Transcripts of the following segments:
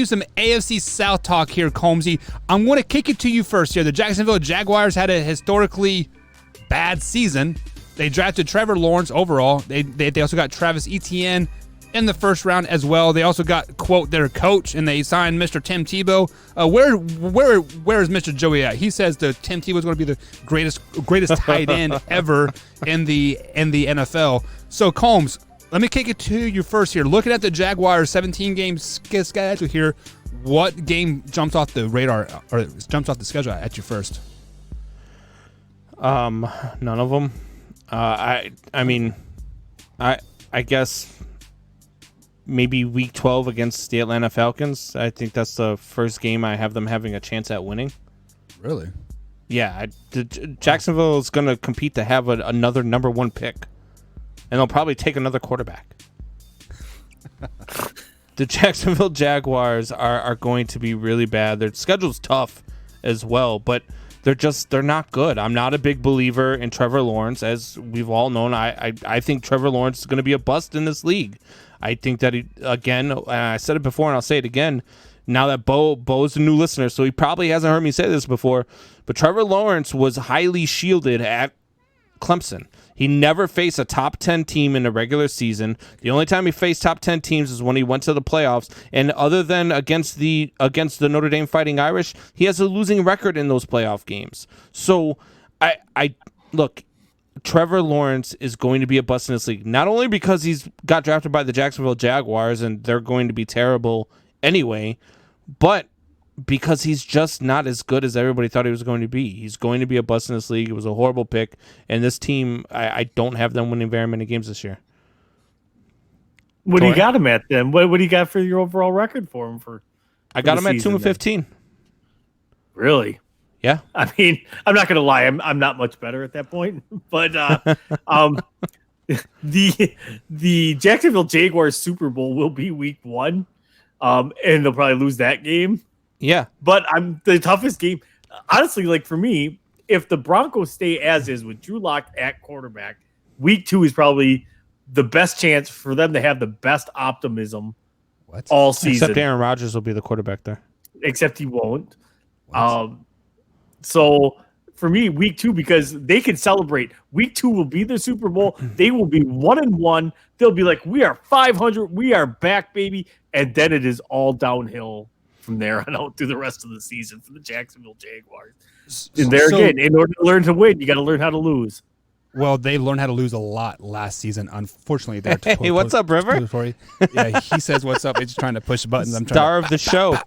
do some AFC South talk here, Combsy. I'm going to kick it to you first here. The Jacksonville Jaguars had a historically bad season. They drafted Trevor Lawrence overall. They also got Travis Etienne in the first round as well. They also got, quote, their coach, and they signed Mr. Tim Tebow. Where is Mr. Joey at? He says that Tim Tebow is going to be the greatest tight end ever in the NFL. So, Combs, let me kick it to you first here. Looking at the Jaguars' 17-game schedule here, what game jumps off the radar or jumps off the schedule at you first? None of them. I guess maybe week 12 against the Atlanta Falcons. I think that's the first game I have them having a chance at winning. Really? Yeah. Jacksonville is going to compete to have another number one pick, and they'll probably take another quarterback. The Jacksonville Jaguars are going to be really bad. Their schedule's tough as well, but they're not good. I'm not a big believer in Trevor Lawrence, as we've all known. I think Trevor Lawrence is going to be a bust in this league. I think that I said it before and I'll say it again. Now that Bo's a new listener, so he probably hasn't heard me say this before, but Trevor Lawrence was highly shielded at Clemson. He never faced a top 10 team in the regular season. The only time he faced top 10 teams is when he went to the playoffs. And other than against the Notre Dame Fighting Irish, he has a losing record in those playoff games. So I look, Trevor Lawrence is going to be a bust in this league, not only because he's got drafted by the Jacksonville Jaguars and they're going to be terrible anyway, but because he's just not as good as everybody thought he was going to be. He's going to be a bust in this league. It was a horrible pick. And this team, I don't have them winning very many games this year. What do you got him at then? What do you got for your overall record for him? I got him at 2-15. Really? Yeah. I mean, I'm not going to lie. I'm not much better at that point. But the Jacksonville Jaguars Super Bowl will be week 1. And they'll probably lose that game. Yeah. But the toughest game, honestly, like for me, if the Broncos stay as is with Drew Lock at quarterback, week 2 is probably the best chance for them to have the best optimism all season. Except Aaron Rodgers will be the quarterback there. Except he won't. So for me, week 2, because they can celebrate. Week 2 will be the Super Bowl. They will be 1-1. They'll be like, we are 500. We are back, baby. And then it is all downhill from there on out through the rest of the season for the Jacksonville Jaguars. And again, in order to learn to win, you got to learn how to lose. Well, they learned how to lose a lot last season. Unfortunately, hey, what's up, River? Yeah, he says what's up. It's trying to push buttons. I'm trying Star of the show.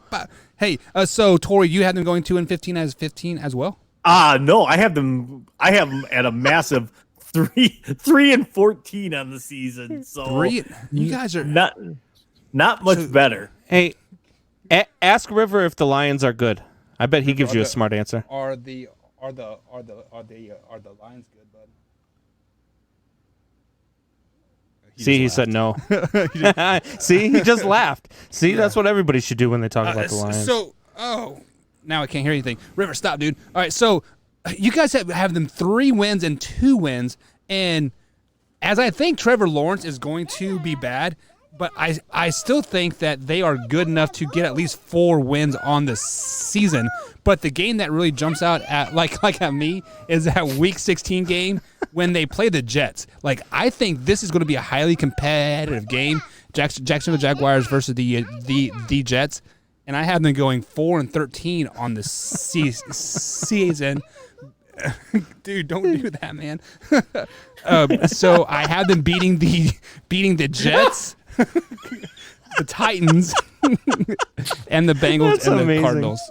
Hey, so Tori, you had them going 2-15 as 15 as well? No, I have them at a massive 3-14 on the season. So you guys are not much better. Hey, ask River if the Lions are good. I bet he gives you a smart answer. Are the Lions good, bud? He said no. See, he just laughed. See, that's what everybody should do when they talk about the Lions. Now I can't hear anything. River, stop, dude. All right, so you guys have them 3 wins and 2 wins, and as I think Trevor Lawrence is going to be bad, but I still think that they are good enough to get at least 4 wins on the season. But the game that really jumps out at at me is that Week 16 game when they play the Jets. Like, I think this is going to be a highly competitive game, Jacksonville Jaguars versus the Jets, and I have them going 4-13 on the season. Dude, don't do that, man. So I have them beating the Jets, the Titans, and the Bengals. That's and amazing. The Cardinals.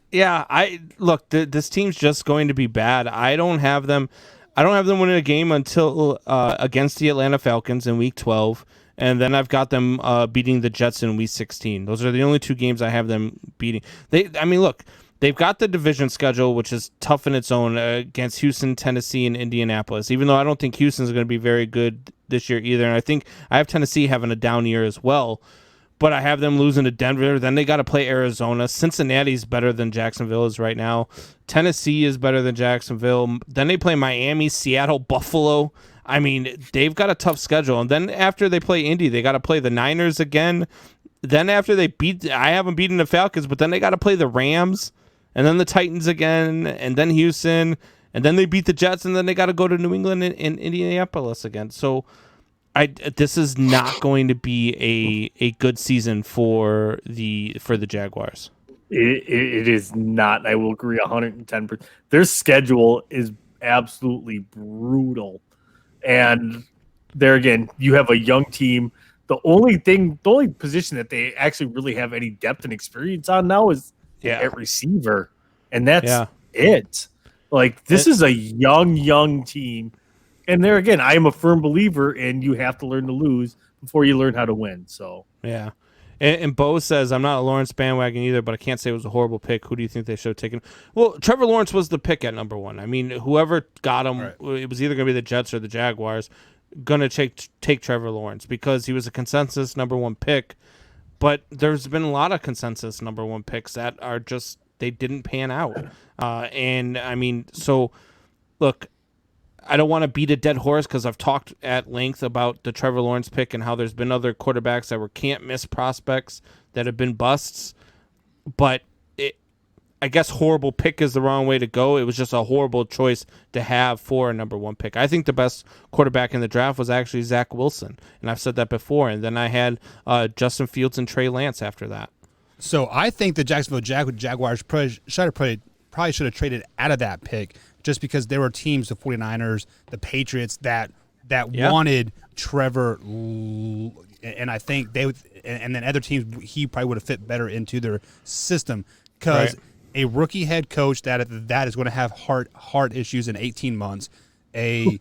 Yeah, look. This team's just going to be bad. I don't have them winning a game until against the Atlanta Falcons in Week 12, and then I've got them beating the Jets in Week 16. Those are the only 2 games I have them beating. Look. They've got the division schedule, which is tough in its own, against Houston, Tennessee, and Indianapolis, even though I don't think Houston's going to be very good this year either. And I think I have Tennessee having a down year as well, but I have them losing to Denver. Then they got to play Arizona. Cincinnati's better than Jacksonville is right now. Tennessee is better than Jacksonville. Then they play Miami, Seattle, Buffalo. I mean, they've got a tough schedule. And then after they play Indy, they got to play the Niners again. then after I haven't beaten the Falcons, but then they got to play the Rams and then the Titans again and then Houston and then they beat the Jets and then they got to go to New England and Indianapolis again. So this is not going to be a good season for the Jaguars. It is not. I will agree 110%. Their schedule is absolutely brutal. And there again, you have a young team. The only position that they actually really have any depth and experience on now is at receiver. And that's it. Like, this is a young team. And there again, I am a firm believer in you have to learn to lose before you learn how to win. So yeah. And Bo says, I'm not a Lawrence bandwagon either, but I can't say it was a horrible pick. Who do you think they should have taken? Well, Trevor Lawrence was the pick at number 1. I mean, whoever got him, It was either going to be the Jets or the Jaguars, going to take Trevor Lawrence because he was a consensus number 1 pick. But there's been a lot of consensus number 1 picks that are just, they didn't pan out. And, I mean, so, look, I don't want to beat a dead horse because I've talked at length about the Trevor Lawrence pick and how there's been other quarterbacks that were can't-miss prospects that have been busts. But I guess horrible pick is the wrong way to go. It was just a horrible choice to have for a number 1 pick. I think the best quarterback in the draft was actually Zach Wilson, and I've said that before. And then I had Justin Fields and Trey Lance after that. So I think the Jacksonville Jaguars probably should have traded out of that pick just because there were teams, the 49ers, the Patriots, that wanted Trevor, and I think and then other teams, he probably would have fit better into their system because a rookie head coach that is going to have heart issues in 18 months, a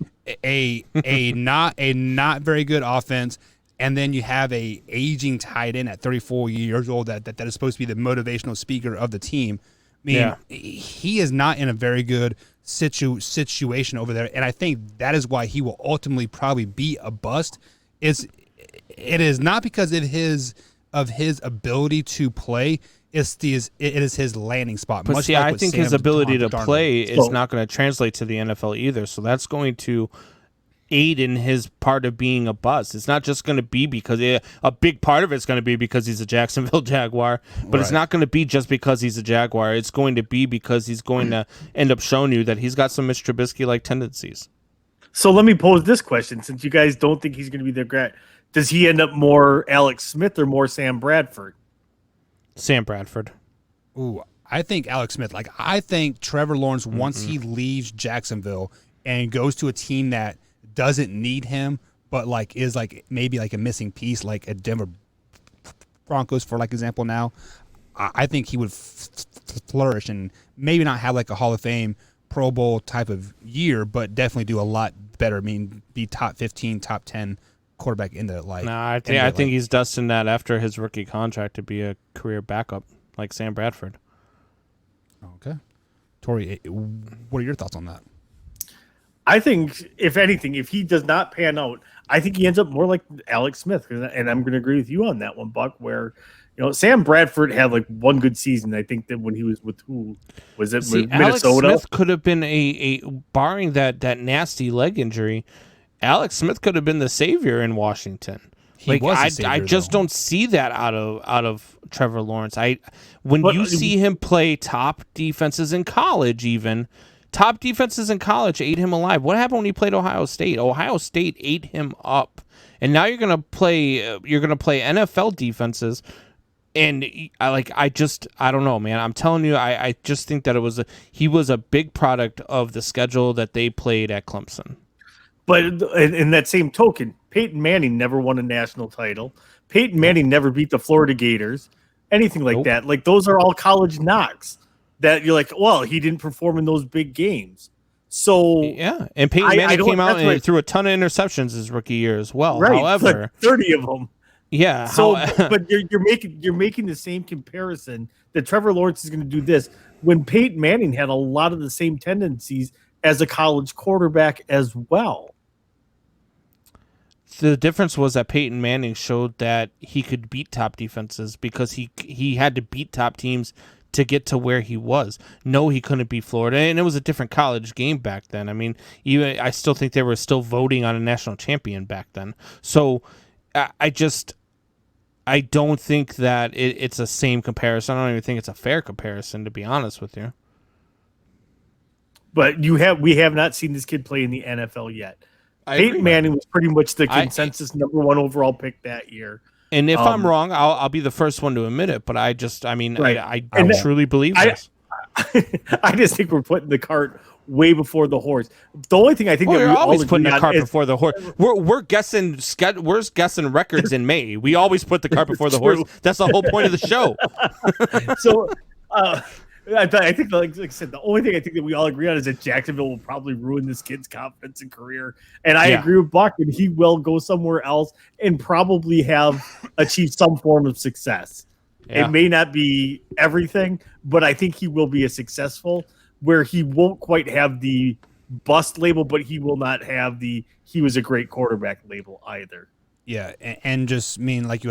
not very good offense, and then you have a aging tight end at 34 years old that is supposed to be the motivational speaker of the team. I mean, he is not in a very good situation over there, and I think that is why he will ultimately probably be a bust. It is not because of his ability to play. It is his landing spot. But see, I think his ability to play is not going to translate to the NFL either. So that's going to aid in his part of being a bust. It's not just going to be because a big part of it's going to be because he's a Jacksonville Jaguar, but it's not going to be just because he's a Jaguar. It's going to be because he's going to end up showing you that he's got some Mitch Trubisky-like tendencies. So let me pose this question, since you guys don't think he's going to be their guy. Does he end up more Alex Smith or more Sam Bradford? Sam Bradford. Ooh, I think Alex Smith. Like, I think Trevor Lawrence, once he leaves Jacksonville and goes to a team that doesn't need him, but like is like maybe like a missing piece, like a Denver Broncos for like example now, I think he would flourish and maybe not have like a Hall of Fame, Pro Bowl type of year, but definitely do a lot better. I mean, be top 15, top 10 quarterback in the like. No, I think he's destined that after his rookie contract to be a career backup like Sam Bradford. Okay, Tori, what are your thoughts on that? I think, if anything, if he does not pan out, I think he ends up more like Alex Smith. And I'm going to agree with you on that one, Buck, where, Sam Bradford had like one good season. I think that when he was with who? Was it with Minnesota? Alex Smith could have been a barring that nasty leg injury, Alex Smith could have been the savior in Washington. I just don't see that out of Trevor Lawrence. When you see him play top defenses in college, even top defenses in college ate him alive. What happened when he played Ohio State? Ohio State ate him up, and now you're gonna play NFL defenses. And I don't know, man. I'm telling you, I just think that he was a big product of the schedule that they played at Clemson. But in that same token, Peyton Manning never won a national title. Peyton Manning never beat the Florida Gators, anything like that. Like, those are all college knocks that you're like, well, he didn't perform in those big games. So yeah, and Peyton Manning came out and threw a ton of interceptions his rookie year as well. Right, however, like 30 of them. Yeah. So, but you're making the same comparison that Trevor Lawrence is going to do this when Peyton Manning had a lot of the same tendencies as a college quarterback as well. The difference was that Peyton Manning showed that he could beat top defenses because he had to beat top teams to get to where he was. No, he couldn't beat Florida, and it was a different college game back then. I mean, I still think they were still voting on a national champion back then. So I I don't think that it's the same comparison. I don't even think it's a fair comparison, to be honest with you. But we have not seen this kid play in the NFL yet. Peyton Manning was pretty much the consensus number 1 overall pick that year. And if I'm wrong, I'll be the first one to admit it. But I truly believe this. I just think we're putting the cart way before the horse. The only thing I think we're always putting the cart before the horse. We're guessing records in May. We always put the cart before the horse. That's the whole point of the show. So I think, like I said, the only thing I think that we all agree on is that Jacksonville will probably ruin this kid's confidence and career. And I agree with Buck, and he will go somewhere else and probably have achieved some form of success. Yeah. It may not be everything, but I think he will be a successful, where he won't quite have the bust label, but he will not have the he was a great quarterback label either. Yeah, and just like